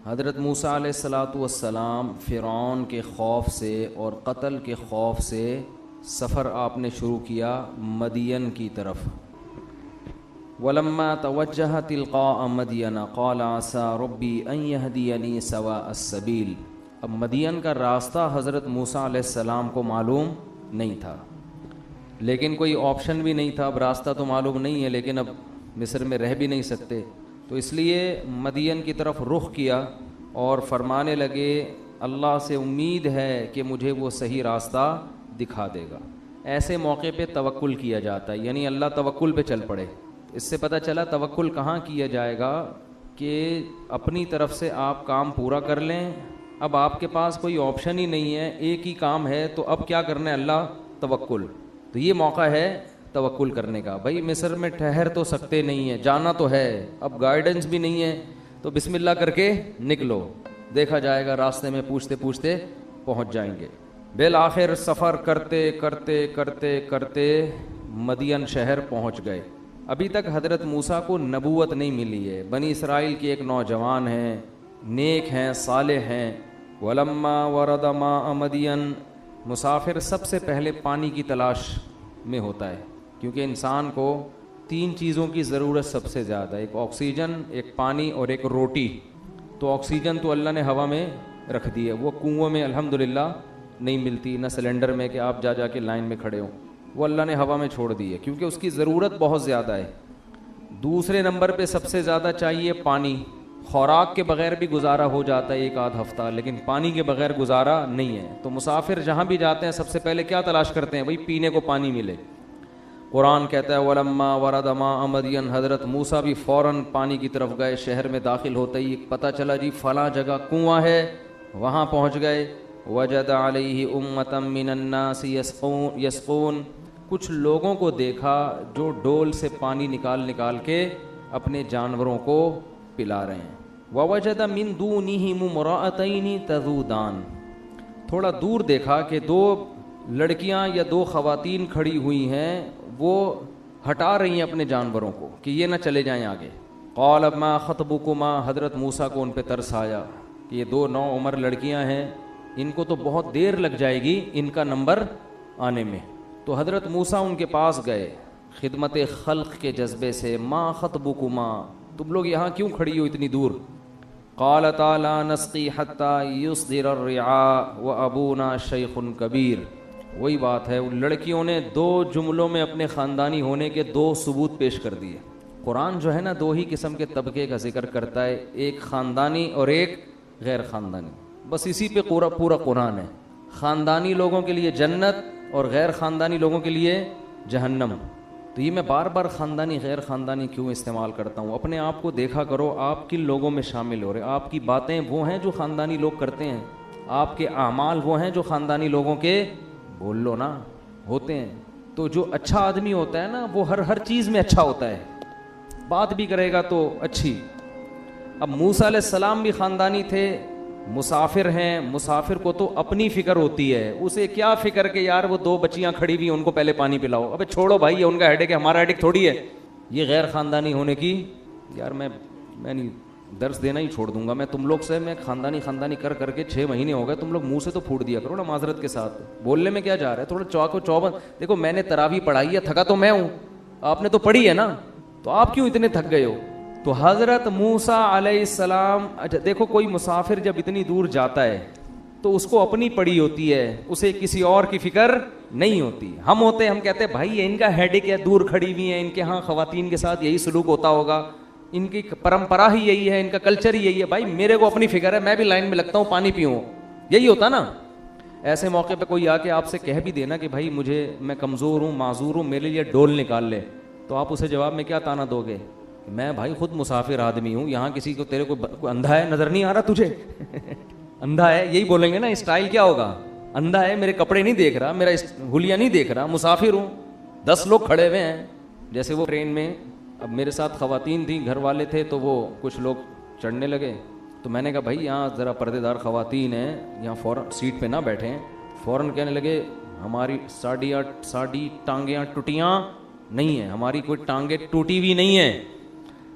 हज़रत मूसा अलैहिस्सलातु वस्सलाम फ़िरौन के ख़ौफ से और क़त्ल के ख़ौफ से सफ़र आपने शुरू किया मदियन की तरफ। वलम्मा तवज्जह तिलक़ा मदियन क़ाल असा रब्बी अन यहदियनी सवा अस्सबील। अब मदियन का रास्ता हज़रत मूसा अलैहिस्सलाम को मालूम नहीं था, लेकिन कोई ऑप्शन भी नहीं था। अब रास्ता तो मालूम नहीं है, लेकिन अब मिस्र में रह भी नहीं सकते, तो इसलिए मदियन की तरफ रुख किया और फरमाने लगे अल्लाह से उम्मीद है कि मुझे वो सही रास्ता दिखा देगा। ऐसे मौके पे तवक्कुल किया जाता है, यानी अल्लाह तवक्कुल पे चल पड़े। इससे पता चला तवक्कुल कहाँ किया जाएगा कि अपनी तरफ से आप काम पूरा कर लें। अब आपके पास कोई ऑप्शन ही नहीं है, एक ही काम है, तो अब क्या करना है? अल्लाह तवक्कुल। तो ये मौका है तवक्कुल करने का। भाई मिस्र में ठहर तो सकते नहीं है, जाना तो है, अब गाइडेंस भी नहीं है, तो बिस्मिल्लाह करके निकलो, देखा जाएगा, रास्ते में पूछते पूछते पहुंच जाएंगे। बिल आखिर सफ़र करते करते करते करते मदियन शहर पहुंच गए। अभी तक हज़रत मूसा को नबूवत नहीं मिली है। बनी इसराइल के एक नौजवान हैं, नेक हैं, सालेह हैं। वलम्मा वरदा माअ मदियन, मुसाफिर सबसे पहले पानी की तलाश में होता है, क्योंकि इंसान को 3 चीज़ों की ज़रूरत सबसे ज़्यादा, एक ऑक्सीजन, एक पानी और एक रोटी। तो ऑक्सीजन तो अल्लाह ने हवा में रख दी है, वो कुओं में अल्हम्दुलिल्लाह नहीं मिलती, न सिलेंडर में कि आप जा के लाइन में खड़े हो, वो अल्लाह ने हवा में छोड़ दी है, क्योंकि उसकी ज़रूरत बहुत ज़्यादा है। दूसरे नंबर पे सबसे ज़्यादा चाहिए पानी। खुराक के बग़ैर भी गुजारा हो जाता है 1 आध हफ्ता, लेकिन पानी के बग़ैर गुजारा नहीं है। तो मुसाफिर जहाँ भी जाते हैं सबसे पहले क्या तलाश करते हैं? भाई पीने को पानी मिले। कुरान कहता है वलम्मा वरदा माअ मदियन, हज़रत मूसा भी फ़ौरन पानी की तरफ गए। शहर में दाखिल होते ही पता चला जी फ़लाँ जगह कुआँ है, वहाँ पहुँच गए। वजद अलैहि उम्मतम मिनन्नासि यस्क़ून, कुछ लोगों को देखा जो डोल से पानी निकाल निकाल के अपने जानवरों को पिला रहे हैं। ववजद मिन दूनिहिम इम्रअतैनि तज़ूदान, थोड़ा दूर देखा कि 2 लड़कियां या 2 ख़वातीन खड़ी हुई हैं, वो हटा रही हैं अपने जानवरों को कि ये ना चले जाएं आगे। क़ाल मा ख़तबुकुमा, हज़रत मूसा को उन पे तरस आया कि ये 2 नौ उम्र लड़कियां हैं, इनको तो बहुत देर लग जाएगी इनका नंबर आने में। तो हज़रत मूसा उनके पास गए खिदमत खल्क़ के जज्बे से। मा ख़तबुकुमा, तुम लोग यहाँ क्यों खड़ी हो इतनी दूर? क़ालता ला नस्क़ी हत्ता युस्दिर अर्रिआ व अबूना शैख़ुन कबीर। वही बात है, उन लड़कियों ने 2 जुमलों में अपने ख़ानदानी होने के 2 सबूत पेश कर दिए। कुरान जो है ना 2 ही किस्म के तबके का जिक्र करता है, एक ख़ानदानी और एक गैर ख़ानदानी। बस इसी पे पूरा कुरान है। ख़ानदानी लोगों के लिए जन्नत और गैर ख़ानदानी लोगों के लिए जहन्नम। तो ये मैं बार बार ख़ानदानी गैर ख़ानदानी क्यों इस्तेमाल करता हूँ? अपने आप को देखा करो, आप किन लोगों में शामिल हो रहे। आपकी बातें वो हैं जो ख़ानदानी लोग करते हैं, आपके आमाल वो हैं जो ख़ानदानी लोगों के, बोल लो ना, होते हैं। तो जो अच्छा आदमी होता है ना, वो हर चीज़ में अच्छा होता है, बात भी करेगा तो अच्छी। अब मूसा अलैहिस्सलाम भी ख़ानदानी थे, मुसाफिर हैं, मुसाफिर को तो अपनी फ़िक्र होती है। उसे क्या फ़िक्र के यार वो 2 बच्चियां खड़ी हुई, उनको पहले पानी पिलाओ। अबे छोड़ो भाई, ये उनका हेडेक है, हमारा हेडेक थोड़ी है। ये गैर ख़ानदानी होने की, यार मैं नहीं, दर्स देना ही छोड़ दूंगा मैं तुम लोग से। मैं ख़ानदानी कर करके 6 महीने हो गए, तुम लोग मुँह से तो फूट दिया करो ना माजरत के साथ। बोलने में क्या जा रहा है? थोड़ा चौबन। देखो मैंने तरावी पढ़ाई है, थका तो मैं हूँ, आपने तो पढ़ी है ना, तो आप क्यों इतने थक गए हो? तो हज़रत मूसा अलैहिस्सलाम, अच्छा देखो, कोई मुसाफिर जब इतनी दूर जाता है तो उसको अपनी पड़ी होती है, उसे किसी और की फिक्र नहीं होती। हम होते, हम कहते हैं भाई ये इनका हेडेक है, दूर खड़ी हुई है, इनके यहाँ ख़वातीन के साथ यही सलूक होता होगा, इनकी परंपरा ही यही है, इनका कल्चर ही यही है। भाई मेरे को अपनी फिक्र है, मैं भी लाइन में लगता हूँ, पानी पीऊँ, यही होता ना। ऐसे मौके पर कोई आके आपसे कह भी देना कि भाई मुझे, मैं कमज़ोर हूँ, माजूर हूँ, मेरे लिए डोल निकाल ले, तो आप उसे जवाब में क्या ताना दोगे? मैं भाई खुद मुसाफिर आदमी हूँ, यहाँ किसी को, तेरे को अंधा है, नजर नहीं आ रहा तुझे? अंधा है, यही बोलेंगे ना। स्टाइल क्या होगा? अंधा है, मेरे कपड़े नहीं देख रहा, मेरा हुलिया नहीं देख रहा, मुसाफिर हूँ, 10 लोग खड़े हुए हैं। जैसे वो ट्रेन में, अब मेरे साथ ख़वातीन थी, घर वाले थे, तो वो कुछ लोग चढ़ने लगे, तो मैंने कहा भाई यहाँ ज़रा पर्देदार ख़वातीन हैं, यहाँ फ़ौरन सीट पे ना बैठें। फ़ौरन कहने लगे हमारी साड़ी टांगें टूटियाँ नहीं है, हमारी कोई टांगे टूटी हुई नहीं है।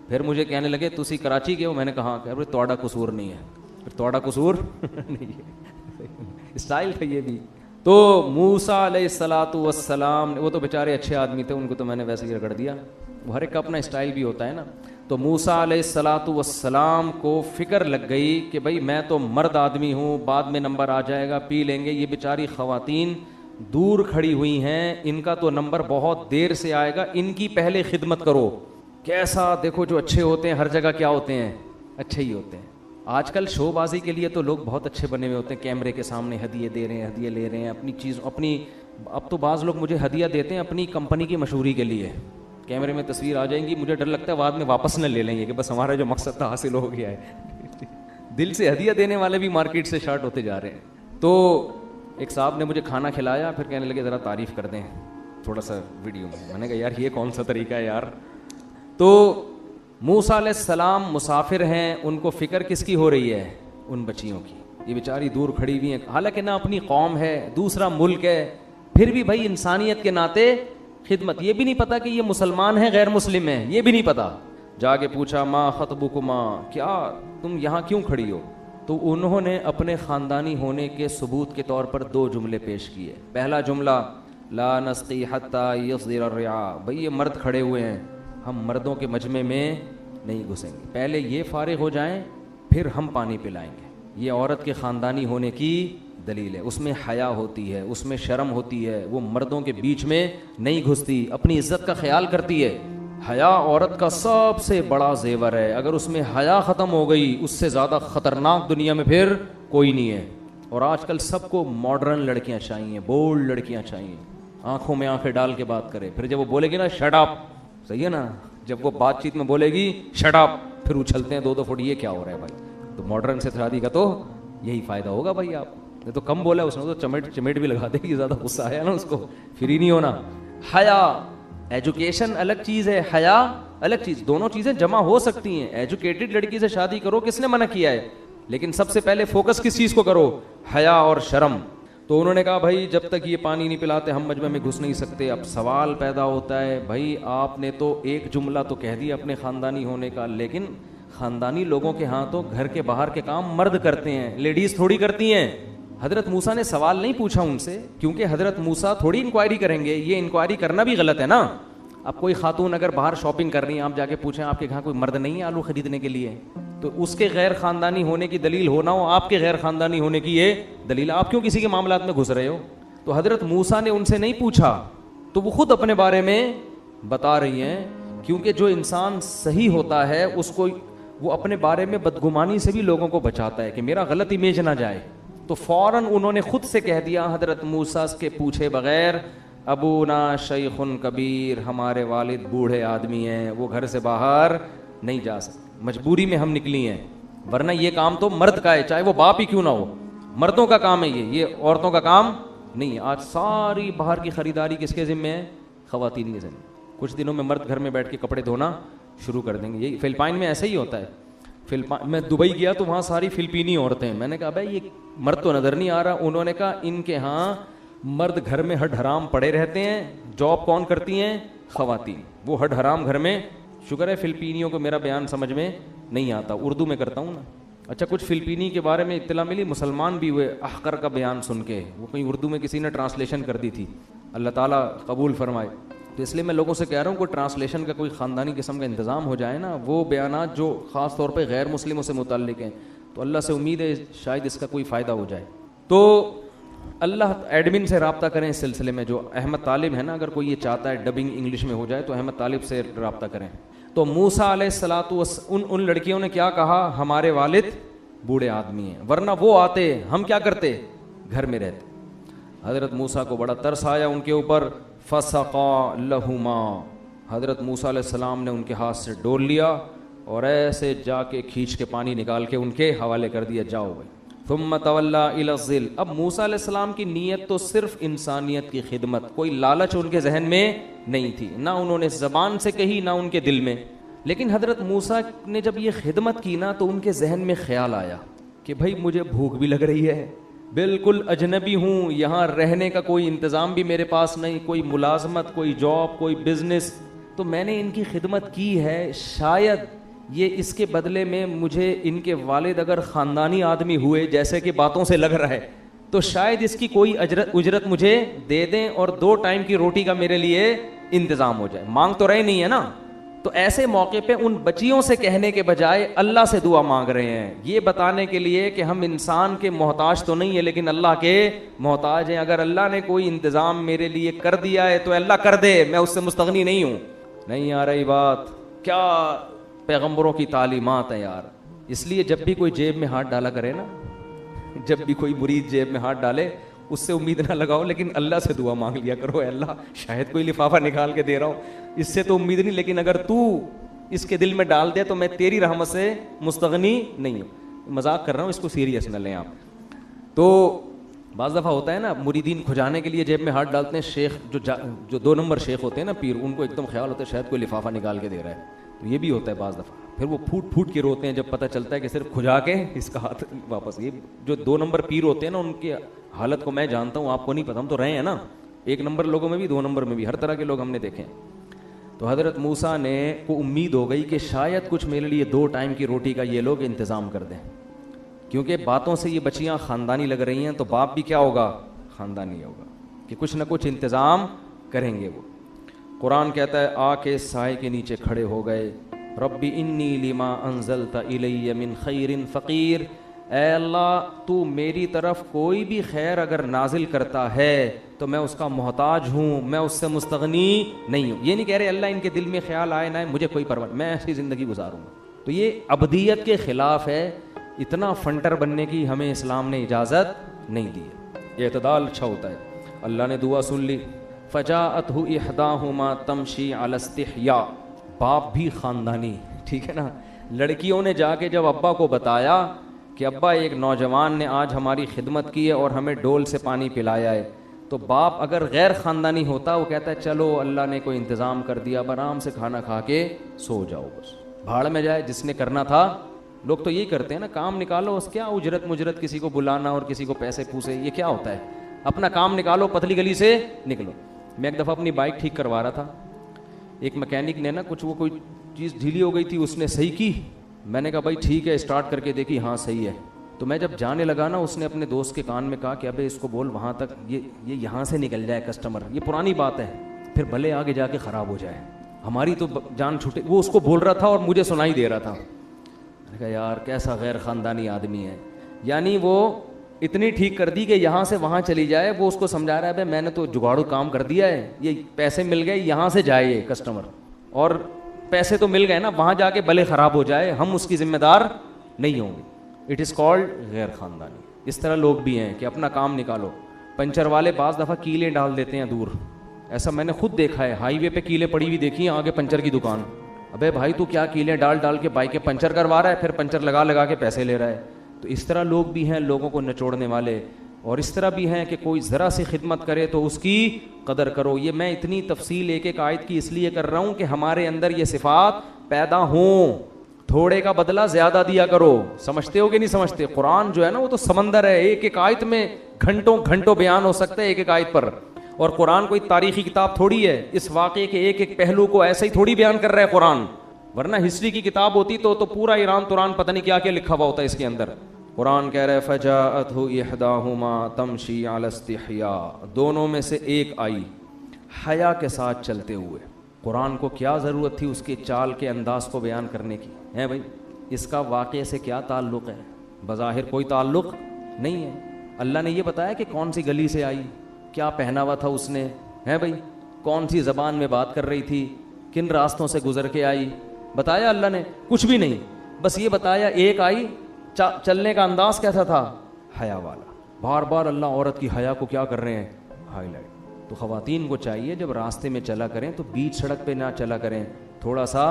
फिर मुझे कहने लगे तुसी कराची के हो? मैंने कहा अरे तोड़ा कसूर नहीं है, फिर थोड़ा कसूर नहीं है, स्टाइल था ये भी। तो मूसा अलैहिस्सलातु वस्सलाम, वो तो बेचारे अच्छे आदमी थे, उनको तो मैंने वैसे ही रगड़ दिया, वो हर एक का अपना स्टाइल भी होता है ना। तो मूसा अलैहिस्सलातु वस्सलाम को फिक्र लग गई कि भाई मैं तो मर्द आदमी हूँ, बाद में नंबर आ जाएगा, पी लेंगे, ये बेचारी ख़वातीन दूर खड़ी हुई हैं, इनका तो नंबर बहुत देर से आएगा, इनकी पहले खिदमत करो। कैसा देखो, जो अच्छे होते हैं हर जगह क्या होते हैं, अच्छे ही होते हैं। आजकल शोबाजी के लिए तो लोग बहुत अच्छे बने हुए होते हैं, कैमरे के सामने हदिये दे रहे हैं, हदिये ले रहे हैं, अपनी चीज़ अपनी, अब तो बाज़ लोग मुझे हदिया देते हैं अपनी कंपनी की मशहूरी के लिए, कैमरे में तस्वीर आ जाएंगी, मुझे डर लगता है बाद में वापस न ले लेंगे कि बस हमारा जो मकसद था हासिल हो गया है। दिल से हदिया देने वाले भी मार्केट से शार्ट होते जा रहे हैं। तो एक साहब ने मुझे खाना खिलाया, फिर कहने लगे ज़रा तारीफ़ कर दें थोड़ा सा वीडियो में। मैंने कहा यार ये कौन सा तरीका है यार। तो मूसा अलैहिस्सलाम मुसाफिर हैं, उनको फ़िक्र किसकी हो रही है, उन बच्चियों की, ये बेचारी दूर खड़ी हुई हैं, हालांकि ना अपनी कौम है, दूसरा मुल्क है, फिर भी भाई इंसानियत के नाते खिदमत। ये भी नहीं पता कि ये मुसलमान है गैर मुस्लिम है, ये भी नहीं पता। जाके पूछा माँ खतबुकुमा, क्या तुम यहाँ क्यों खड़ी हो। तो उन्होंने अपने ख़ानदानी होने के सबूत के तौर पर 2 जुमले पेश किए। पहला जुमला, ला नस्की हत्ता यस्दिर अर्रिया, भाई ये मर्द खड़े हुए हैं, हम मर्दों के मजमे में नहीं घुसेंगे, पहले ये फारिग हो जाएं फिर हम पानी पिलाएंगे। ये औरत के ख़ानदानी होने की दलील है, उसमें हया होती है, उसमें शर्म होती है, वो मर्दों के बीच में नहीं घुसती, अपनी इज्जत का ख्याल करती है। हया औरत का सबसे बड़ा जेवर है, अगर उसमें हया ख़त्म हो गई उससे ज़्यादा ख़तरनाक दुनिया में फिर कोई नहीं है। और आजकल सबको मॉडर्न लड़कियां चाहिए, बोल्ड लड़कियां चाहिए, आंखों में आंखें डाल के बात करे, फिर जब वो बोलेगी ना शट अप, सही है ना, जब वो बातचीत में बोलेगी शट अप, फिर उछलते हैं 2-2 फुट, ये क्या हो रहा है भाई। तो मॉडर्न से शादी का तो यही फ़ायदा होगा भाई। आप तो कम बोला उसने तो चमेट भी लगा देगी, ज़्यादा गुस्सा आया ना उसको, फिर ही नहीं होना। हया, एजुकेशन अलग चीज़ है, हया अलग चीज़, दोनों चीज़ें जमा हो सकती हैं। एजुकेटेड लड़की से शादी करो, किसने मना किया है, लेकिन सबसे पहले फोकस किस चीज़ को करो, हया और शर्म। तो उन्होंने कहा भाई जब तक ये पानी नहीं पिलाते हम मजमे में घुस नहीं सकते। अब सवाल पैदा होता है, भाई आपने तो एक जुमला तो कह दिया अपने ख़ानदानी होने का, लेकिन ख़ानदानी लोगों के यहाँ तो घर के बाहर के काम मर्द करते हैं, लेडीज़ थोड़ी करती हैं। हज़रत मूसा ने सवाल नहीं पूछा उनसे, क्योंकि हज़रत मूसा थोड़ी इंक्वायरी करेंगे, ये इंक्वायरी करना भी गलत है ना। अब कोई खातून अगर बाहर शॉपिंग कर रही है, आप जाके पूछें आपके यहाँ कोई मर्द नहीं है आलू खरीदने के लिए, तो उसके गैर ख़ानदानी होने की दलील हो ना हो, आपके गैर ख़ानदानी होने की ये दलील, आप क्यों किसी के मामलात में घुस रहे हो। तो हज़रत मूसा ने उनसे नहीं पूछा, तो वो खुद अपने बारे में बता रही हैं, क्योंकि जो इंसान सही होता है उसको वो अपने बारे में बदगुमानी से भी लोगों को बचाता है कि मेरा गलत इमेज ना जाए। तो फ़ौरन उन्होंने खुद से कह दिया हज़रत मूसा के पूछे बगैर, अबूना शैखुन कबीर, हमारे वालिद बूढ़े आदमी हैं, वो घर से बाहर नहीं जा सकते, मजबूरी में हम निकली हैं, वरना ये काम तो मर्द का है, चाहे वो बाप ही क्यों ना हो, मर्दों का काम है ये औरतों का काम नहीं है। आज सारी बाहर की खरीदारी किसके ज़िम्मे है, ख़वातीन के ज़िम्मे। कुछ दिनों में मर्द घर में बैठ के कपड़े धोना शुरू कर देंगे। यही फिलिपाइन में ऐसा ही होता है। मैं दुबई गया तो वहाँ सारी फिलिपीनी औरतें, मैंने कहा भाई ये मर्द तो नज़र नहीं आ रहा। उन्होंने कहा इनके यहाँ मर्द घर में हड हराम पड़े रहते हैं, जॉब कौन करती हैं, ख़वातीन, वो हड हराम घर में। शुक्र है फिलिपीनियों को मेरा बयान समझ में नहीं आता, उर्दू में करता हूँ ना। अच्छा, कुछ फिलिपीनी के बारे में इत्तला मिली, मुसलमान भी हुए अहकर का बयान सुन के, वो कहीं उर्दू में किसी ने ट्रांसलेशन कर दी थी, अल्लाह ताला कबूल फरमाए। तो इसलिए मैं लोगों से कह रहा हूँ कोई ट्रांसलेशन का कोई ख़ानदानी किस्म का इंतज़ाम हो जाए ना, वो बयानात जो ख़ास तौर पे गैर मुस्लिमों से मुताल्लिक हैं, तो अल्लाह से उम्मीद है शायद इसका कोई फ़ायदा हो जाए। तो अल्लाह एडमिन से रब्ता करें इस सिलसिले में, जो अहमद तालिब है ना, अगर कोई ये चाहता है डबिंग इंग्लिश में हो जाए तो अहमद तालिब से रब्ता करें। तो मूसा अलैहिस्सलातु उन लड़कियों ने क्या कहा, हमारे वालिद बूढ़े आदमी हैं, वरना वो आते हम क्या करते, घर में रहते। हज़रत मूसा को बड़ा तरस आया उनके ऊपर, फसक़ा लहुमा, हज़रत मूसा अलैहिस्सलाम ने उनके हाथ से डोल लिया और ऐसे जाके खींच के पानी निकाल के उनके हवाले कर दिया, जाओ भाई। थुम्मा तवल्ला इला ज़िल, अब मूसा अलैहिस्सलाम की नीयत तो सिर्फ इंसानियत की खिदमत, कोई लालच उनके जहन में नहीं थी, ना उन्होंने ज़बान से कही ना उनके दिल में। लेकिन हज़रत मूसा ने जब ये खिदमत की ना, तो उनके जहन में ख्याल आया कि भाई मुझे भूख भी लग रही है, बिल्कुल अजनबी हूँ, यहाँ रहने का कोई इंतज़ाम भी मेरे पास नहीं, कोई मुलाजमत, कोई जॉब, कोई बिजनेस, तो मैंने इनकी खिदमत की है, शायद ये इसके बदले में मुझे इनके वालिद अगर ख़ानदानी आदमी हुए, जैसे कि बातों से लग रहा है, तो शायद इसकी कोई उजरत मुझे दे दें और 2 टाइम की रोटी का मेरे लिए इंतज़ाम हो जाए। मांग तो रहे नहीं है ना। तो ऐसे मौके पे उन बच्चियों से कहने के बजाय अल्लाह से दुआ मांग रहे हैं, ये बताने के लिए कि हम इंसान के मोहताज तो नहीं है लेकिन अल्लाह के मोहताज हैं। अगर अल्लाह ने कोई इंतज़ाम मेरे लिए कर दिया है तो अल्लाह कर दे, मैं उससे मुस्तगनी नहीं हूँ। नहीं आ रही बात? क्या पैगंबरों की तालीमात है यार। इसलिए जब भी कोई जेब में हाथ डाला करे ना, जब भी कोई मुरीद जेब में हाथ डाले, उससे उम्मीद ना लगाओ, लेकिन अल्लाह से दुआ मांग लिया करो, अल्लाह शायद कोई लिफाफा निकाल के दे रहा हूँ, इससे तो उम्मीद नहीं, लेकिन अगर तू इसके दिल में डाल दे तो मैं तेरी रहमत से मुस्तगनी नहीं हूँ। मजाक कर रहा हूँ, इसको सीरियस न लें आप। तो बाज़ दफ़ा होता है ना, मुरीदीन खुजाने के लिए जेब में हाथ डालते हैं। शेख जो 2 नंबर शेख होते हैं ना, पीर, उनको एकदम ख्याल होता है शायद कोई लिफाफा निकाल के दे रहा है, तो ये भी होता है बाज़ दफ़ा। फिर वो फूट फूट के रोते हैं जब पता चलता है कि सिर्फ खुजा के इसका हाथ वापस। ये जो 2 नंबर पीर होते हैं ना, उनकी हालत को मैं जानता हूँ, आपको नहीं पता, हम तो रहे हैं ना। 1 नंबर लोगों में भी, 2 नंबर में भी, हर तरह के लोग हमने देखे हैं। तो हज़रत मूसा ने को उम्मीद हो गई कि शायद कुछ मेरे लिए 2 टाइम की रोटी का ये लोग इंतज़ाम कर दें, क्योंकि बातों से ये बच्चियाँ ख़ानदानी लग रही हैं, तो बाप भी क्या होगा? ख़ानदानी होगा, कि कुछ ना कुछ इंतज़ाम करेंगे वो। कुरान कहता है, आके साए के नीचे खड़े हो गए, रब्बी इन्नी लिमा अंज़लता इलैया मिन खैरिन फ़कीर, ऐ अल्लाह तू मेरी तरफ कोई भी खैर अगर नाजिल करता है तो मैं उसका मोहताज हूँ, मैं उससे मुस्तगनी नहीं हूँ। ये नहीं कह रहे अल्लाह इनके दिल में ख्याल आए ना आए, मुझे कोई परवाह, मैं ऐसी ज़िंदगी गुजारूँगा। तो ये अबदियत के ख़िलाफ़ है। इतना फंटर बनने की हमें इस्लाम ने इजाज़त नहीं दी है। एतदाल अच्छा होता है। अल्लाह ने दुआ सुन ली। फ़जाअतहु इहदाहुमा तमशी अला इस्तिहया, बाप भी ख़ानदानी, ठीक है ना। लड़कियों ने जाके जब अब्बा को बताया कि अब्बा एक नौजवान ने आज हमारी खिदमत की है और हमें डोल से पानी पिलाया है, तो बाप अगर गैर ख़ानदानी होता वो कहता है चलो अल्लाह ने कोई इंतज़ाम कर दिया, अब आराम से खाना खा के सो जाओ, बस भाड़ में जाए, जिसने करना था। लोग तो यही करते हैं ना, काम निकालो, उस क्या उजरत मुजरत किसी को बुलाना और किसी को पैसे पूसे, ये क्या होता है? अपना काम निकालो, पतली गली से निकलो। मैं एक दफ़ा अपनी बाइक ठीक करवा रहा था, एक मैकेनिक ने ना कुछ वो कोई चीज़ ढीली हो गई थी, उसने सही की। मैंने कहा भाई ठीक है, स्टार्ट करके देखी, हाँ सही है। तो मैं जब जाने लगा ना, उसने अपने दोस्त के कान में कहा कि अबे इसको बोल वहाँ तक, ये यहाँ से निकल जाए कस्टमर, ये पुरानी बात है, फिर भले आगे जाके ख़राब हो जाए, हमारी तो जान छूटे। वो उसको बोल रहा था और मुझे सुनाई दे रहा था। मैंने कहा यार कैसा गैर ख़ानदानी आदमी है। यानी वो इतनी ठीक कर दी कि यहाँ से वहाँ चली जाए। वो उसको समझा रहा है भाई मैंने तो जुगाड़ू काम कर दिया है, ये पैसे मिल गए, यहाँ से जाए ये कस्टमर, और पैसे तो मिल गए ना, वहाँ जाके भले ख़राब हो जाए, हम उसकी जिम्मेदार नहीं होंगे। इट इज़ कॉल्ड गैर ख़ानदानी। इस तरह लोग भी हैं कि अपना काम निकालो। पंचर वाले बाज़ दफ़ा कीले डाल देते हैं दूर, ऐसा मैंने खुद देखा है। हाईवे पे कीले पड़ी हुई देखी है, आगे पंचर की दुकान। अबे भाई तू क्या कीले डाल डाल के बाइकें पंचर करवा रहा है, फिर पंचर लगा लगा के पैसे ले रहा है। तो इस तरह लोग भी हैं, लोगों को निचोड़ने वाले। और इस तरह भी हैं कि कोई ज़रा सी खिदमत करे तो उसकी कदर करो। ये मैं इतनी तफसील एक एक आयत की इसलिए कर रहा हूँ कि हमारे अंदर ये सिफात पैदा हों। थोड़े का बदला ज़्यादा दिया करो। समझते हो कि नहीं समझते? कुरान जो है ना वो तो समंदर है, एक एक आयत में घंटों घंटों बयान हो सकता है एक एक आयत पर। और कुरान कोई तारीखी किताब थोड़ी है, इस वाक़े के एक एक पहलू को ऐसे ही थोड़ी बयान कर रहा है कुरान। वरना हिस्ट्री की किताब होती तो पूरा ईरान तुरान पता नहीं क्या क्या लिखा हुआ होता है इसके अंदर। कुरान कह रहा है फजाअतहु इहदाहुमा तमशी अला इस्तिहया, दोनों में से एक आई हया के साथ चलते हुए। कुरान को क्या ज़रूरत थी उसके चाल के अंदाज को बयान करने की? है भाई, इसका वाक़े से क्या ताल्लुक़ है? बज़ाहिर कोई ताल्लुक़ नहीं है। अल्लाह ने ये बताया कि कौन सी गली से आई, क्या पहना हुआ था उसने, है भाई, कौन सी ज़बान में बात कर रही थी, किन रास्तों से गुजर के आई, बताया अल्लाह ने? कुछ भी नहीं, बस ये बताया एक आई, चलने का अंदाज कैसा था? हया वाला। बार बार अल्लाह औरत की हया को क्या कर रहे हैं? हाईलाइट। तो ख़वातीन को चाहिए जब रास्ते में चला करें तो बीच सड़क पे ना चला करें, थोड़ा सा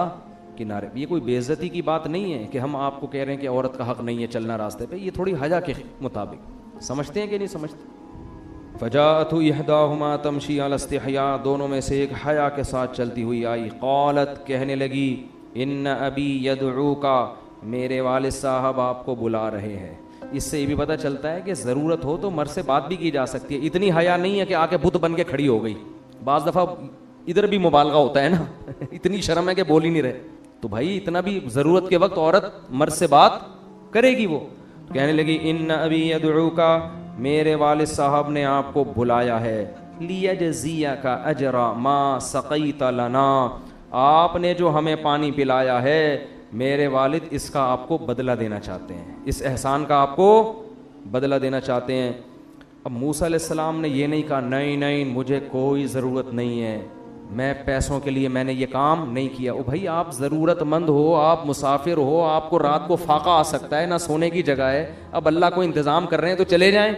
किनारे। ये कोई बेइज्जती की बात नहीं है कि हम आपको कह रहे हैं कि औरत का हक़ नहीं है चलना रास्ते पे। ये थोड़ी हया के मुताबिक। समझते हैं कि नहीं समझते? फजाअतहु इहदाहुमा तमशी अला इस्तिहया, दोनों में से एक हया के साथ चलती हुई आई। क़ालत, कहने लगी, इन्न अबी यदऊका, मेरे वालिद साहब आपको बुला रहे हैं। इससे ये भी पता चलता है कि ज़रूरत हो तो मर्द से बात भी की जा सकती है। इतनी हया नहीं है कि आके बुत बन के खड़ी हो गई। बाज़ दफ़ा इधर भी मुबालगा होता है ना इतनी शर्म है कि बोल ही नहीं रहे। तो भाई इतना भी जरूरत के वक्त औरत मर्द से बात करेगी। वो कहने लगी इन्न अबी यदउका, मेरे वालिद साहब ने आपको बुलाया है, लियजज़िया का अजरा मा सक़ीत लना, आपने जो हमें पानी पिलाया है मेरे वालिद इसका आपको बदला देना चाहते हैं, इस एहसान का आपको बदला देना चाहते हैं। अब मूसा अलैहिस्सलाम ने ये नहीं कहा नहीं नहीं मुझे कोई ज़रूरत नहीं है, मैं पैसों के लिए मैंने ये काम नहीं किया। ओ भाई आप ज़रूरतमंद हो, आप मुसाफिर हो, आपको रात को फाका आ सकता है, ना सोने की जगह है, अब अल्लाह को इंतज़ाम कर रहे हैं तो चले जाएं।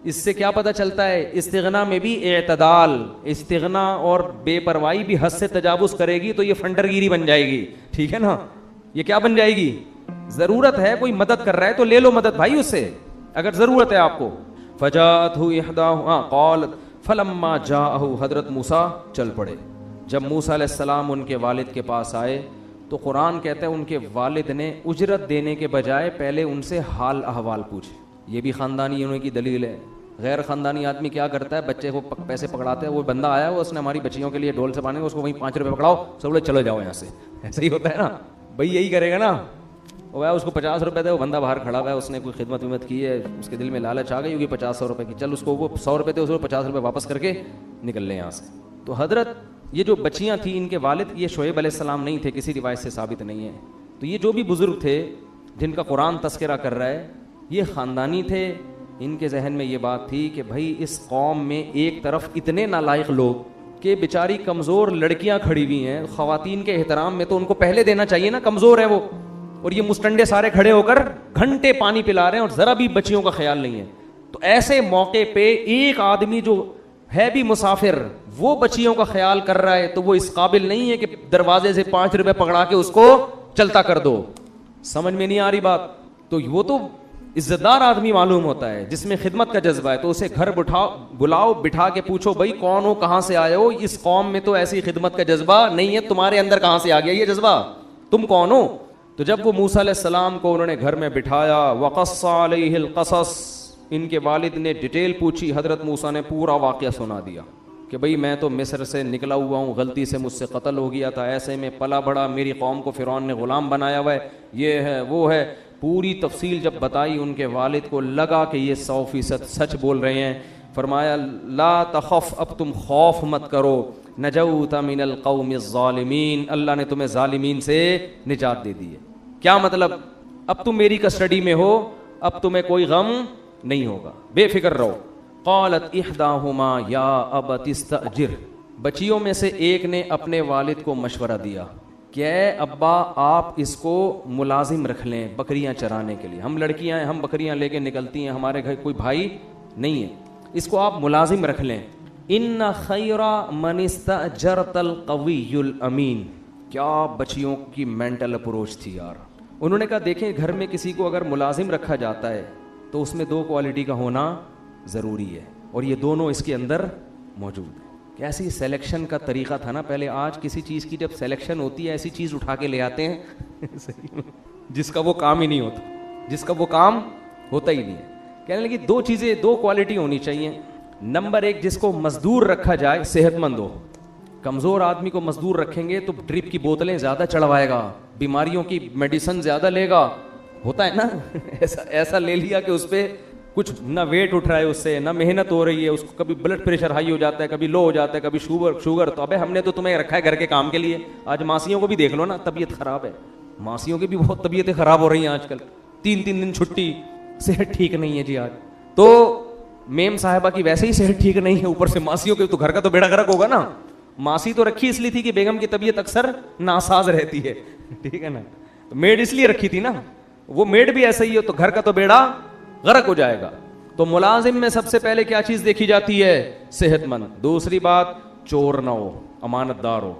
इससे क्या पता चलता है इस्तिगना में भी एतदाल, इस्तिगना और बेपरवाही भी हद से तजावुज़ करेगी तो ये फंडरगिरी बन जाएगी, ठीक है ना। ये क्या बन जाएगी, ज़रूरत है, कोई मदद कर रहा है तो ले लो मदद भाई उससे, अगर ज़रूरत है आपको। फजातहु इहदाहु क़ालत फलम्मा जाअहु, हज़रत मूसा चल पड़े। जब मूसा अलैहिस्सलाम उनके वालिद के पास आए तो कुरान कहता है उनके वालिद ने उजरत देने के बजाय पहले उनसे हाल अहवाल पूछे। ये भी ख़ानदानी उनकी दलील है। गैर ख़ानदानी आदमी क्या करता है, बच्चे को पैसे पकड़ाते हैं, वो बंदा आया वो उसने हमारी बच्चियों के लिए ढोल से पाने, उसको वहीं 5 रुपये पकड़ाओ, सब लोग चलो जाओ यहाँ से, ऐसा ही होता है ना भाई, यही करेगा ना। वो है उसको 50 रुपये दे, वो बंदा बाहर खड़ा हुआ है, उसने कोई खिदमत विमत की है, उसके दिल में लालच आ गई होगी 50-100 रुपये की, चल उसको वो 100 रुपये थे, उसको 50 रुपये वापस करके निकल ले यहाँ से। तो हजरत ये जो बच्चियाँ थी इनके वालिद ये शोएब अलैहिस्सलाम नहीं थे, किसी रिवायत से साबित नहीं है। तो ये जो भी बुजुर्ग थे जिनका कुरान तस्करा कर रहा है ये ख़ानदानी थे, इनके जहन में ये बात थी कि भाई इस कौम में एक तरफ इतने नालायक लोग कि बेचारी कमज़ोर लड़कियां खड़ी हुई हैं, ख़वातीन के एहतराम में तो उनको पहले देना चाहिए ना, कमज़ोर है वो, और ये मुस्टंडे सारे खड़े होकर घंटे पानी पिला रहे हैं और ज़रा भी बच्चियों का ख्याल नहीं है। तो ऐसे मौके पे एक आदमी जो है भी मुसाफिर वो बच्चियों का ख्याल कर रहा है तो वो इस काबिल नहीं है कि दरवाजे से 5 रुपये पकड़ा के उसको चलता कर दो। समझ में नहीं आ रही बात। तो वो तो इज्जतदार आदमी मालूम होता है जिसमें खिदमत का जज्बा है, तो उसे घर बुलाओ, बिठा के पूछो भाई कौन हो, कहाँ से आए हो, इस कौम में तो ऐसी खिदमत का जज्बा नहीं है, तुम्हारे अंदर कहाँ से आ गया ये जज्बा, तुम कौन हो। तो जब वो मूसा अलैहिस्सलाम को उन्होंने घर में बिठाया, वक़स्सा अलैहिल क़सस, इनके वालिद ने डिटेल पूछी, हज़रत मूसा ने पूरा वाक़या सुना दिया कि भाई मैं तो मिस्र से निकला हुआ हूँ, गलती से मुझसे कत्ल हो गया था, ऐसे में पला बड़ा, मेरी कौम को फ़िरौन ने ग़ुलाम बनाया हुआ है, ये है वो है, पूरी तफसील जब बताई उनके वालिद को लगा कि ये 100% सच बोल रहे हैं। फरमाया ला तखफ, अब तुम खौफ मत करो, नजौता मिनल कौमिज़ ज़ालिमीन, अल्लाह ने तुम्हें ज़ालिमीन से निजात दे दी है। क्या मतलब, अब तुम मेरी कस्टडी में हो, अब तुम्हें कोई गम नहीं होगा, बेफिक्र रहो। क़ालत इहदाहुमा या अबतिस्तअजिर, बच्चियों में से एक ने अपने वालिद को मशवरा दिया कि अब्बा आप इसको मुलाजिम रख लें बकरियां चराने के लिए, हम लड़कियां हैं, हम बकरियां लेके निकलती हैं, हमारे घर कोई भाई नहीं है, इसको आप मुलाजिम रख लें। इन्ना खैरा मनिस्तअजरतल कवियुल अमीन, क्या बच्चियों की मेंटल अप्रोच थी यार। उन्होंने कहा देखें घर में किसी को अगर मुलाजिम रखा जाता है तो उसमें 2 क्वालिटी का होना ज़रूरी है, और ये दोनों इसके अंदर मौजूद है। कैसी सिलेक्शन का तरीका था ना पहले, आज किसी चीज़ की जब सिलेक्शन होती है ऐसी चीज़ उठा के ले आते हैं जिसका वो काम ही नहीं होता, जिसका वो काम होता ही नहीं है। कहने लगी 2 चीज़ें, 2 क्वालिटी होनी चाहिए। नंबर 1, जिसको मजदूर रखा जाए सेहतमंद हो। कमज़ोर आदमी को मजदूर रखेंगे तो ड्रिप की बोतलें ज़्यादा चढ़वाएगा, बीमारियों की मेडिसिन ज़्यादा लेगा, होता है ना ऐसा ले लिया कि उस पर कुछ ना वेट उठ रहा है, उससे ना मेहनत हो रही है, उसको कभी ब्लड प्रेशर हाई हो जाता है, कभी लो हो जाता है, कभी शुगर। तो अबे हमने तो तुम्हें रखा है घर के काम के लिए। आज मासियों को भी देख लो ना, तबीयत खराब है, मासियों की भी बहुत तबीयतें खराब हो रही हैं आजकल, 3-3 दिन छुट्टी, सेहत ठीक नहीं है जी आज। तो मेम साहिबा की वैसे ही सेहत ठीक नहीं है, ऊपर से मासियों के, तो घर का तो बेड़ा गर्क होगा ना। मासी तो रखी इसलिए थी कि बेगम की तबीयत अक्सर नासाज रहती है, ठीक है ना, तो मेड इसलिए रखी थी ना, वो मेड भी ऐसा ही हो तो घर का तो बेड़ा गर्क हो जाएगा। तो मुलाजिम में सबसे पहले क्या चीज देखी जाती है, सेहतमंद। दूसरी बात, चोर ना हो, अमानतदार हो।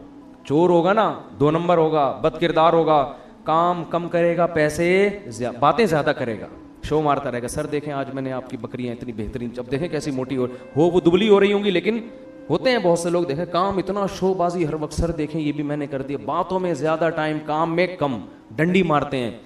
चोर होगा ना 2 नंबर होगा, बदकिरदार होगा, काम कम करेगा, पैसे बातें ज्यादा करेगा, शो मारता रहेगा। सर देखें आज मैंने आपकी बकरियां इतनी बेहतरीन, जब देखें कैसी मोटी हो वो दुबली हो रही होंगी, लेकिन होते हैं बहुत से लोग, देखें काम इतना शोबाजी हर वक्त, सर देखें ये भी मैंने कर दिया, बातों में ज्यादा टाइम, काम में कम, डंडी मारते हैं।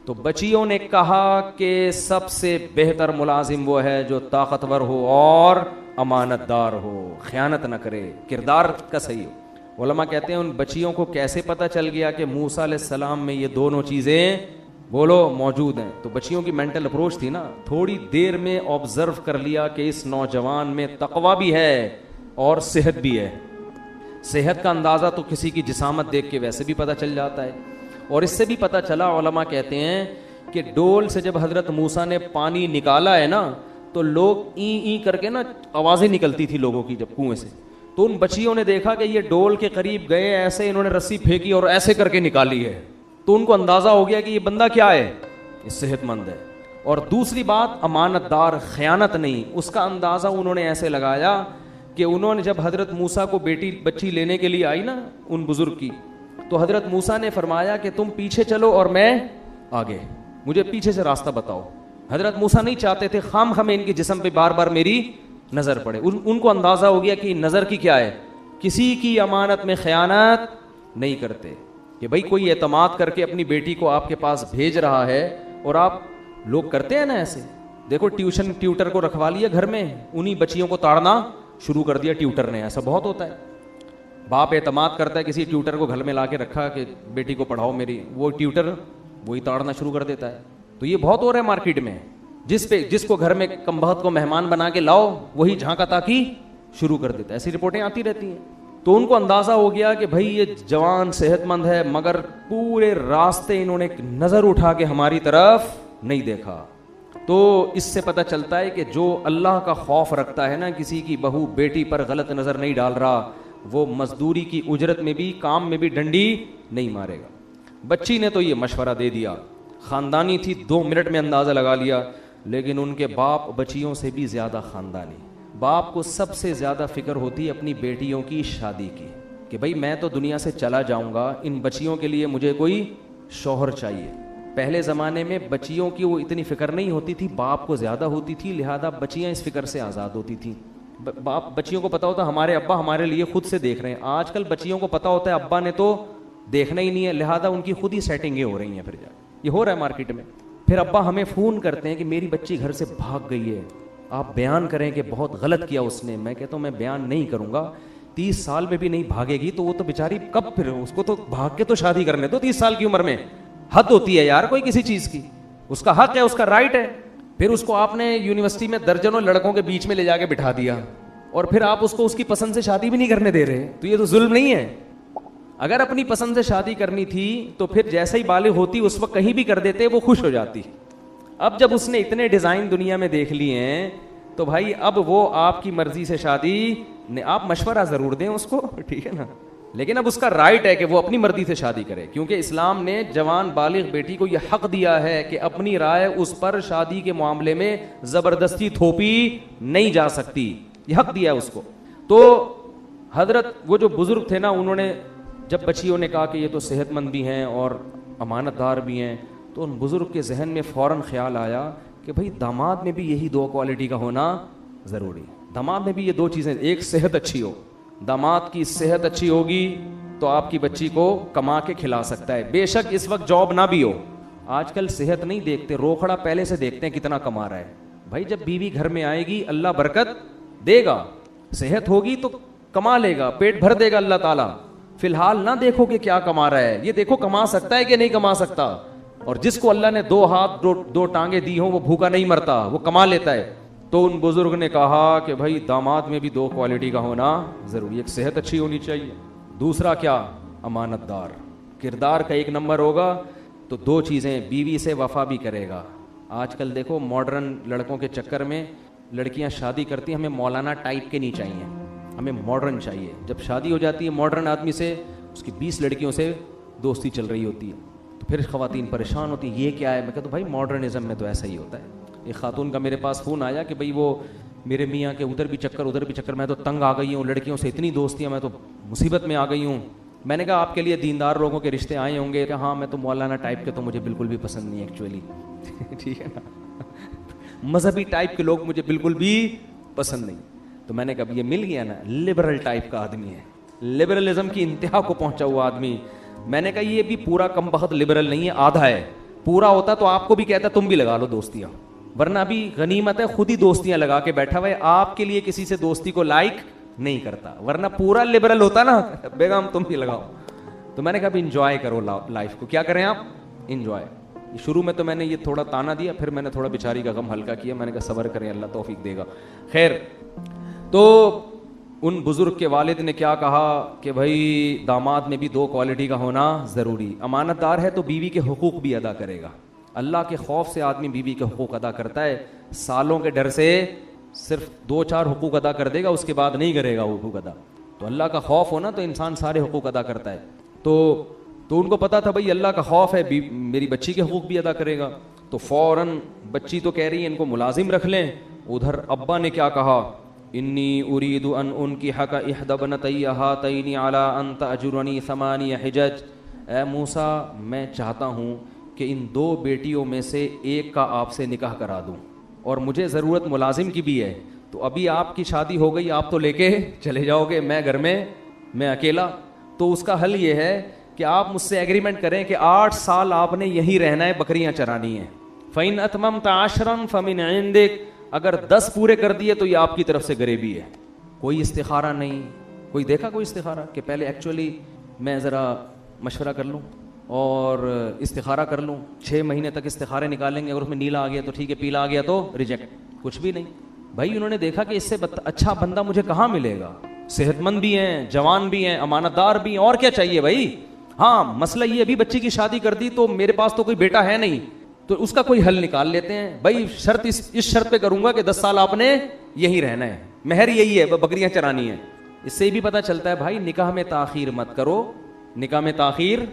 तो बच्चियों ने कहा कि सबसे बेहतर मुलाजिम वो है जो ताकतवर हो और अमानतदार हो, खयानत न करे, किरदार का सही हो। उलमा कहते हैं उन बच्चियों को कैसे पता चल गया कि मूसा अलैहिस्सलाम में ये दोनों चीज़ें बोलो मौजूद हैं? तो बच्चियों की मेंटल अप्रोच थी ना, थोड़ी देर में ऑब्जर्व कर लिया कि इस नौजवान में तकवा भी है और सेहत भी है। सेहत का अंदाज़ा तो किसी की जिसामत देख के वैसे भी पता चल जाता है। और इससे भी पता चला, उलमा कहते हैं कि डोल से जब हजरत मूसा ने पानी निकाला है ना, तो लोग ई ई करके ना आवाज़ें निकलती थी लोगों की जब कुएं से। तो उन बच्चियों ने देखा कि ये डोल के करीब गए, ऐसे इन्होंने रस्सी फेंकी और ऐसे करके निकाली है। तो उनको अंदाज़ा हो गया कि ये बंदा क्या है, ये सेहतमंद है। और दूसरी बात, अमानतदार, खयानत नहीं। उसका अंदाज़ा उन्होंने ऐसे लगाया कि उन्होंने जब हजरत मूसा को बच्ची लेने के लिए आई ना उन बुजुर्ग की, तो हजरत मूसा ने फरमाया कि तुम पीछे चलो और मैं आगे, मुझे पीछे से रास्ता बताओ। हजरत मूसा नहीं चाहते थे खाम खाम इनके जिस्म पे बार बार मेरी नज़र पड़े। उनको अंदाज़ा हो गया कि नज़र की क्या है, किसी की अमानत में खयानत नहीं करते। कि भाई कोई एतमाद करके अपनी बेटी को आपके पास भेज रहा है, और आप लोग करते हैं ना ऐसे, देखो ट्यूटर को रखवा लिया घर में, उन्हीं बच्चियों को ताड़ना शुरू कर दिया ट्यूटर ने। ऐसा बहुत होता है, बाप एतमाद करता है किसी ट्यूटर को घर में ला के रखा कि बेटी को पढ़ाओ मेरी, वो ट्यूटर वही ताड़ना शुरू कर देता है। तो ये बहुत हो रहा है मार्केट में, जिसको घर में कमबख्त को मेहमान बना के लाओ वही झांका ताकी शुरू कर देता है। ऐसी रिपोर्टें आती रहती हैं। तो उनको अंदाज़ा हो गया कि भाई ये जवान सेहतमंद है, मगर पूरे रास्ते इन्होंने नज़र उठा के हमारी तरफ नहीं देखा। तो इससे पता चलता है कि जो अल्लाह का खौफ रखता है ना, किसी की बहू बेटी पर गलत नज़र नहीं डाल रहा, वो मजदूरी की उजरत में भी, काम में भी डंडी नहीं मारेगा। बच्ची ने तो ये मशवरा दे दिया, ख़ानदानी थी, 2 मिनट में अंदाज़ा लगा लिया। लेकिन उनके बाप बच्चियों से भी ज़्यादा ख़ानदानी। बाप को सबसे ज़्यादा फ़िक्र होती है अपनी बेटियों की शादी की, कि भाई मैं तो दुनिया से चला जाऊंगा, इन बच्चियों के लिए मुझे कोई शौहर चाहिए। पहले ज़माने में बच्चियों की वो इतनी फ़िक्र नहीं होती थी, बाप को ज़्यादा होती थी, लिहाजा बच्चियाँ इस फिक्र से आज़ाद होती थी। बाप बच्चियों को पता होता हमारे अब्बा हमारे लिए खुद से देख रहे हैं। आजकल बच्चियों को पता होता है अब्बा ने तो देखना ही नहीं है, लिहाजा उनकी खुद ही सेटिंगें हो रही हैं। फिर ये हो रहा है मार्केट में। फिर अब्बा हमें फ़ोन करते हैं कि मेरी बच्ची घर से भाग गई है, आप बयान करें कि बहुत गलत किया उसने। मैं कहता हूँ मैं बयान नहीं करूँगा, 30 साल में भी नहीं भागेगी तो वो तो बेचारी कब, फिर उसको तो भाग के तो शादी करने दो। 30 साल की उम्र में हद होती है यार कोई किसी चीज़ की, उसका हक है, उसका राइट है। फिर उसको आपने यूनिवर्सिटी में दर्जनों लड़कों के बीच में ले जाके बिठा दिया, और फिर आप उसको उसकी पसंद से शादी भी नहीं करने दे रहे, तो ये तो जुल्म नहीं है? अगर अपनी पसंद से शादी करनी थी तो फिर जैसे ही बालिग होती उस वक्त कहीं भी कर देते, वो खुश हो जाती। अब जब उसने इतने डिज़ाइन दुनिया में देख लिए हैं, तो भाई अब वो आपकी मर्जी से शादी, आप मशवरा ज़रूर दें उसको, ठीक है ना, लेकिन अब उसका राइट है कि वो अपनी मर्जी से शादी करे, क्योंकि इस्लाम ने जवान बालिग बेटी को यह हक दिया है कि अपनी राय उस पर शादी के मामले में ज़बरदस्ती थोपी नहीं जा सकती, यह हक दिया है उसको। तो हजरत वो जो बुजुर्ग थे ना, उन्होंने जब बच्चियों ने कहा कि ये तो सेहतमंद भी हैं और अमानतदार भी हैं, तो उन बुजुर्ग के जहन में फ़ौरन ख्याल आया कि भाई दामाद में भी यही 2 क्वालिटी का होना ज़रूरी है। दामाद में भी ये 2 चीज़ें, एक सेहत अच्छी हो, दामाद की सेहत अच्छी होगी तो आपकी बच्ची को कमा के खिला सकता है, बेशक इस वक्त जॉब ना भी हो। आजकल सेहत नहीं देखते, रोकड़ा पहले से देखते हैं कितना कमा रहा है। भाई जब बीवी घर में आएगी अल्लाह बरकत देगा, सेहत होगी तो कमा लेगा, पेट भर देगा अल्लाह ताला। फिलहाल ना देखो कि क्या कमा रहा है, ये देखो कमा सकता है कि नहीं कमा सकता। और जिसको अल्लाह ने 2 हाथ 2 टांगे दी हो वो भूखा नहीं मरता, वो कमा लेता है। तो उन बुजुर्ग ने कहा कि भाई दामाद में भी 2 क्वालिटी का होना जरूरी, एक सेहत अच्छी होनी चाहिए, दूसरा क्या, अमानतदार, किरदार का 1 नंबर होगा तो 2 चीज़ें, बीवी से वफा भी करेगा। आजकल देखो मॉडर्न लड़कों के चक्कर में लड़कियां शादी करती हैं, हमें मौलाना टाइप के नहीं चाहिए, हमें मॉडर्न चाहिए। जब शादी हो जाती है मॉडर्न आदमी से, उसकी 20 लड़कियों से दोस्ती चल रही होती है, तो फिर ख़वातीन परेशान होती हैं, ये क्या है। मैं कहता हूँ भाई मॉडर्निज़म में तो ऐसा ही होता है। एक खातून का मेरे पास फ़ोन आया कि भाई वो मेरे मियाँ के उधर भी चक्कर, मैं तो तंग आ गई हूँ, लड़कियों से इतनी दोस्तियाँ, मैं तो मुसीबत में आ गई हूँ। मैंने कहा आपके लिए दीनदार लोगों के रिश्ते आए होंगे। कि हाँ मैं तो मौलाना टाइप के तो मुझे बिल्कुल भी पसंद नहीं एक्चुअली ठीक है ना, मजहबी टाइप के लोग मुझे बिल्कुल भी पसंद नहीं। तो मैंने कहा ये मिल गया ना, लिबरल टाइप का आदमी है, लिबरलिज्म की इंतहा को पहुंचा हुआ आदमी। मैंने कहा ये भी पूरा कम बहुत लिबरल नहीं है, आधा है। पूरा होता तो आपको भी कहता तुम भी लगा लो दोस्तियां, वरना अभी गनीमत है खुद ही दोस्तियां लगा के बैठा हुआ है, आपके लिए किसी से दोस्ती को लाइक नहीं करता, वरना पूरा लिबरल होता ना, बेगम तुम भी लगाओ। तो मैंने कहा इंजॉय करो लाइफ को। क्या करें आप? इंजॉय। शुरू में तो मैंने ये थोड़ा ताना दिया, फिर मैंने थोड़ा बेचारी का गम हल्का किया। मैंने कहा सब्र करें, अल्लाह तौफीक देगा। खैर, तो उन बुजुर्ग के वालिद ने क्या कहा कि भाई दामाद में भी दो क्वालिटी का होना ज़रूरी। अमानतदार है तो बीवी के हुकूक भी अदा करेगा। अल्लाह के खौफ से आदमी बीवी के हुकूक अदा करता है, सालों के डर से सिर्फ 2-4 हुकूक अदा कर देगा, उसके बाद नहीं करेगा वो हुकूक अदा। तो अल्लाह का खौफ हो ना तो इंसान सारे हुकूक अदा करता है। तो उनको पता था भाई अल्लाह का खौफ है, मेरी बच्ची के हुकूक भी अदा करेगा। तो फौरन बच्ची तो कह रही है इनको मुलाजिम रख लें। उधर अब्बा ने क्या कहा, इन्नी उरीदु अन उनकी हक इहदबनतैया हातैनी अला अन तअजुरनी समानिया हिजज। ए मूसा, मैं चाहता हूँ कि इन 2 बेटियों में से एक का आपसे निकाह करा दूँ, और मुझे ज़रूरत मुलाजिम की भी है। तो अभी आपकी शादी हो गई, आप तो लेके चले जाओगे, मैं घर में, मैं अकेला। तो उसका हल ये है कि आप मुझसे एग्रीमेंट करें कि 8 साल आपने यहीं रहना है, बकरियां चरानी है। फ़इन अतममत आशरन फ़मिन इंदिक, अगर 10 पूरे कर दिए तो ये आपकी तरफ से गरीबी है। कोई इस्तिखारा नहीं, कोई देखा कोई इस्तिखारा कि पहले एक्चुअली मैं ज़रा मशवरा कर लूँ और इस्तिखारा कर लूँ। 6 महीने तक इस्तिखारे निकालेंगे, अगर उसमें नीला आ गया तो ठीक है, पीला आ गया तो रिजेक्ट। कुछ भी नहीं भाई। उन्होंने देखा कि इससे अच्छा बंदा मुझे कहाँ मिलेगा, सेहतमंद भी हैं, जवान भी हैं, अमानतदार भी हैं, और क्या चाहिए भाई। हाँ, मसला ये अभी बच्ची की शादी कर दी तो मेरे पास तो कोई बेटा है नहीं, तो उसका कोई हल निकाल लेते हैं भाई। शर्त इस शर्त पे करूंगा कि 10 साल आपने यहीं रहना है, महर यही है, बकरियां चरानी है। इससे भी पता चलता है भाई निकाह में ताखीर मत करो, निकाह में ताखीर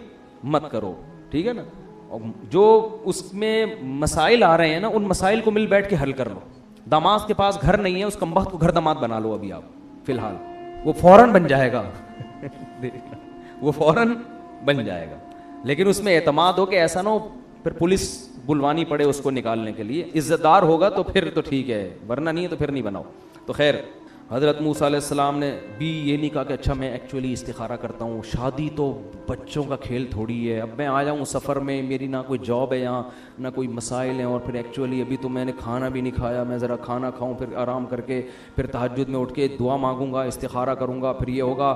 मत करो, ठीक है ना। और जो उसमें मसाइल आ रहे हैं ना, उन मसाइल को मिल बैठ के हल कर लो। दामाद के पास घर नहीं है, उस कमबख्त को घर दामाद बना लो अभी आप फिलहाल, वो फौरन बन जाएगा वो फौरन बन जाएगा। लेकिन उसमें एतमाद हो कि ऐसा ना हो फिर पुलिस बुलवानी पड़े उसको निकालने के लिए। इज्जतदार होगा तो फिर तो ठीक है, वरना नहीं है तो फिर नहीं बनाओ। तो खैर, हज़रत मूसा अलैहिस्सलाम ने भी ये नहीं कहा कि अच्छा मैं एक्चुअली इस्तिखारा करता हूँ, शादी तो बच्चों का खेल थोड़ी है, अब मैं आ जाऊँ सफ़र में, मेरी ना कोई जॉब है यहाँ, ना कोई मसाइल हैं, और फिर एक्चुअली अभी तो मैंने खाना भी नहीं खाया, मैं ज़रा खाना खाऊँ, फिर आराम करके फिर तहज्जुद में उठ के दुआ मांगूंगा, इस्तिखारा करूँगा, फिर ये होगा।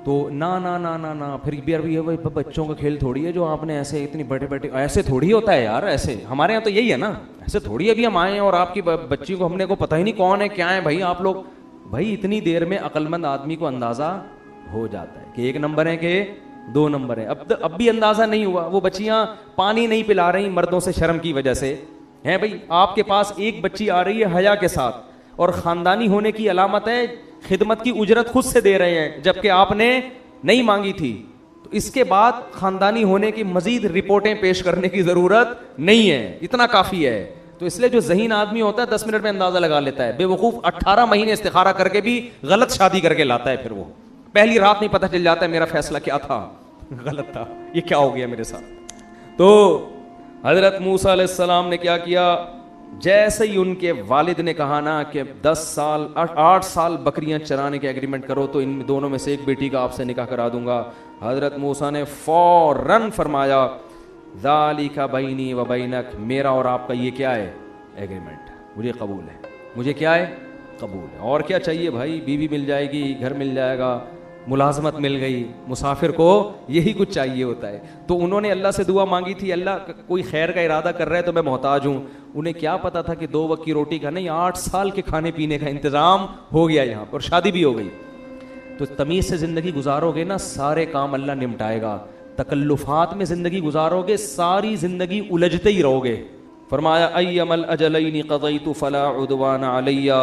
तो ना ना ना ना ना, फिर भी अभी बच्चों का खेल थोड़ी है जो आपने ऐसे इतनी बड़े बड़े, ऐसे थोड़ी होता है यार, ऐसे हमारे यहाँ तो यही है ना, ऐसे थोड़ी अभी हम आए हैं और आपकी बच्ची को हमने को पता ही नहीं कौन है क्या है भाई आप लोग। भाई इतनी देर में अक्लमंद आदमी को अंदाजा हो जाता है कि 1 नंबर है कि 2 नंबर है। अब भी अंदाजा नहीं हुआ। वो बच्चियां पानी नहीं पिला रही मर्दों से शर्म की वजह से हैं भाई। आपके पास एक बच्ची आ रही है हया के साथ, और खानदानी होने की अलामत है खिदमत की उजरत खुद से दे रहे हैं, जबकि आपने नहीं मांगी थी। तो इसके बाद खानदानी होने की मजीद रिपोर्टें पेश करने की जरूरत नहीं है, इतना काफी है। तो इसलिए जो ज़हीन आदमी होता है 10 मिनट में अंदाजा लगा लेता है। बेवकूफ 18 महीने इस्तिखारा करके भी गलत शादी करके लाता है, फिर वो पहली रात नहीं पता चल जाता है मेरा फैसला क्या था, गलत था, ये क्या हो गया मेरे साथ। तो हजरत मूसा अलैहिस्सलाम ने क्या किया, जैसे ही उनके वालिद ने कहा ना कि 8 साल बकरियां चराने के एग्रीमेंट करो तो इन दोनों में से एक बेटी का आपसे निकाह करा दूंगा, हजरत मूसा ने फौरन फरमाया ज़ालिका बैनी व बैनक, मेरा और आपका ये क्या है एग्रीमेंट, मुझे कबूल है, मुझे क्या है कबूल है। और क्या चाहिए भाई, बीवी मिल जाएगी, घर मिल जाएगा, मुलाजमत मिल गई, मुसाफिर को यही कुछ चाहिए होता है। तो उन्होंने अल्लाह से दुआ मांगी थी, अल्लाह कोई खैर का इरादा कर रहा है तो मैं मोहताज हूँ। उन्हें क्या पता था कि 2 वक्त की रोटी का नहीं, 8 साल के खाने पीने का इंतज़ाम हो गया यहाँ पर, शादी भी हो गई। तो तमीज़ से ज़िंदगी गुजारोगे ना, सारे काम अल्लाह निपटाएगा। तकल्लुफात में ज़िंदगी गुजारोगे, सारी ज़िंदगी उलझते ही रहोगे। फरमाया अय्यमल अजलैनि क़ज़ैतु फ़ला उद्वान अलैया,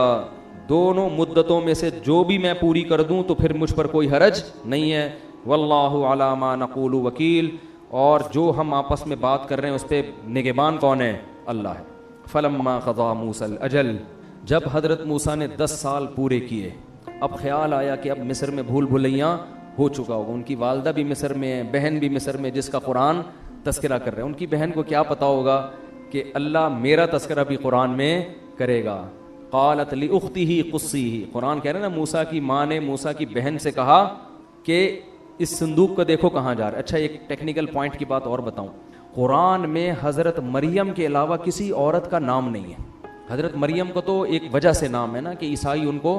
दोनों मुद्दतों में से जो भी मैं पूरी कर दूं तो फिर मुझ पर कोई हरज नहीं है। वल्लाहु अला मा नक़ूलु वकील, और जो हम आपस में बात कर रहे हैं उस पर निगहबान कौन है, अल्लाह है। फलम्मा क़ज़ा मूसल अजल, जब हज़रत मूसा ने 10 साल पूरे किए, अब ख्याल आया कि अब मिस्र में भूल भुलैया हो चुका होगा। उनकी वालदा भी मिस्र में है, बहन भी मिस्र में, जिसका कुरान तस्करा कर रहे हैं। उनकी बहन को क्या पता होगा कि अल्लाह मेरा तस्करा भी कुरान में करेगा। क़ालत लि उख्तिही क़ुस्सीही, कुरान कह रहे हैं ना, मूसा की माँ ने मूसा की बहन से कहा कि इस संदूक को देखो कहाँ जा रहा है। अच्छा, एक टेक्निकल पॉइंट की बात और बताऊं, कुरान में हज़रत मरियम के अलावा किसी औरत का नाम नहीं है। हज़रत मरियम को तो एक वजह से नाम है ना कि ईसाई उनको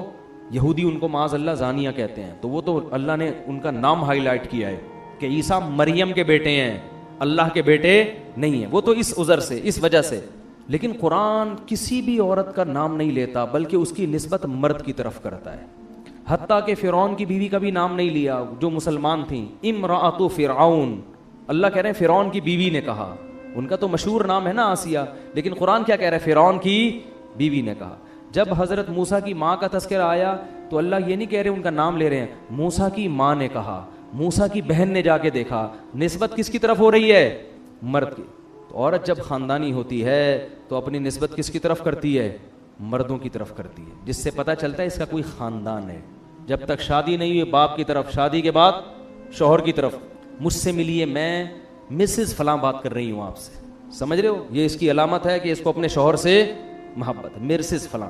यहूदी उनको माज अल्लाह जानिया कहते हैं, तो वो तो अल्लाह ने उनका नाम हाईलाइट किया है कि ईसा मरियम के बेटे हैं, अल्लाह के बेटे नहीं है। वो तो इस उज़र से, इस वजह से। लेकिन कुरान किसी भी औरत का नाम नहीं लेता, बल्कि उसकी निस्बत मर्द की तरफ करता है। हत्ता के फ़िरौन की बीवी का भी नाम नहीं लिया, जो मुसलमान थी, इमरातु फ़िरऔन। अल्लाह कह रहे हैं फ़िरौन की बीवी ने कहा। उनका तो मशहूर नाम है ना आसिया, लेकिन कुरान क्या कह रहा है? फ़िरौन की बीवी ने कहा। जब हज़रत मूसा की माँ का तज़किरा आया तो अल्लाह ये नहीं कह रहे उनका नाम ले रहे हैं, मूसा की माँ ने कहा, मूसा की बहन ने जाके देखा। निस्बत किसकी तरफ हो रही है? मर्द की। तो औरत जब ख़ानदानी होती है तो अपनी निस्बत किसकी तरफ करती है? मर्दों की तरफ करती है, जिससे पता चलता है इसका कोई ख़ानदान है। जब तक शादी नहीं हुई बाप की तरफ, शादी के बाद शौहर की तरफ, मुझसे मिलिए, मैं मिसेस फलां बात कर रही हूँ आपसे, समझ रहे हो? ये इसकी अलामत है कि इसको अपने शौहर से मोहब्बत, मिसेस फलां।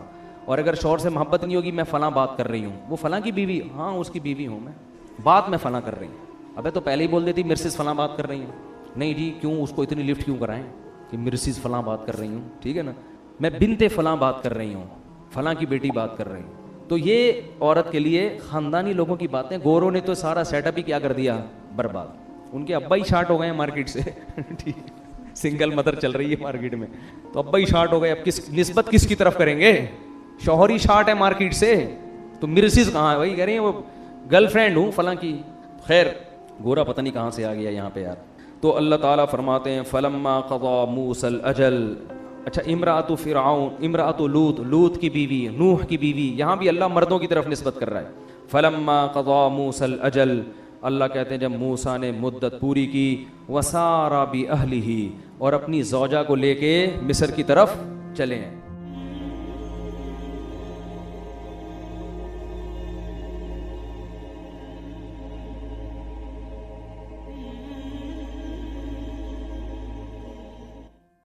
और अगर शौहर से मोहब्बत नहीं होगी, मैं फलां बात कर रही हूँ, वो फलां की बीवी, हाँ उसकी बीवी हूँ मैं, बात में फलां कर रही हूँ। अबे तो पहले ही बोल देती मिसेस फलां बात कर रही हूँ। नहीं जी, क्यों उसको इतनी लिफ्ट क्यों कराएं कि मिसेस फलां बात कर रही हूँ, ठीक है ना? मैं बिनते फलां बात कर रही हूँ, फलां की बेटी बात कर रही हूँ। तो ये औरत के लिए ख़ानदानी लोगों की बातें, गोरों ने तो सारा सेटअप ही क्या कर दिया? बर्बाद। उनके अब्बा ही शार्ट हो गए हैं मार्केट से ठीक, सिंगल मदर चल रही है मार्केट में, तो अब्बा ही शार्ट हो गए। अब किस निस्बत किसकी तरफ करेंगे? शौहर ही शार्ट है मार्केट से, तो मिर्सिस कहाँ है? वही कह रही है वो गर्लफ्रेंड हूँ फलां की। खैर, गोरा पता नहीं कहाँ से आ गया यहाँ पे यार। तो अल्लाह ताला फरमाते हैं फलम्मा क़ज़ा मूसल अजल। अच्छा, इमरातु फ़िरऔन, इमरातु लूत, लूत की बीवी, नूह की बीवी, यहाँ भी अल्लाह मर्दों की तरफ निस्बत कर रहा है। फलम्मा क़ज़ा मूसल अजल, अल्लाह कहते हैं जब मूसा ने मुद्दत पूरी की, वसारा बि अहलिही, और अपनी ज़ौजा को लेके मिस्र की तरफ चले हैं।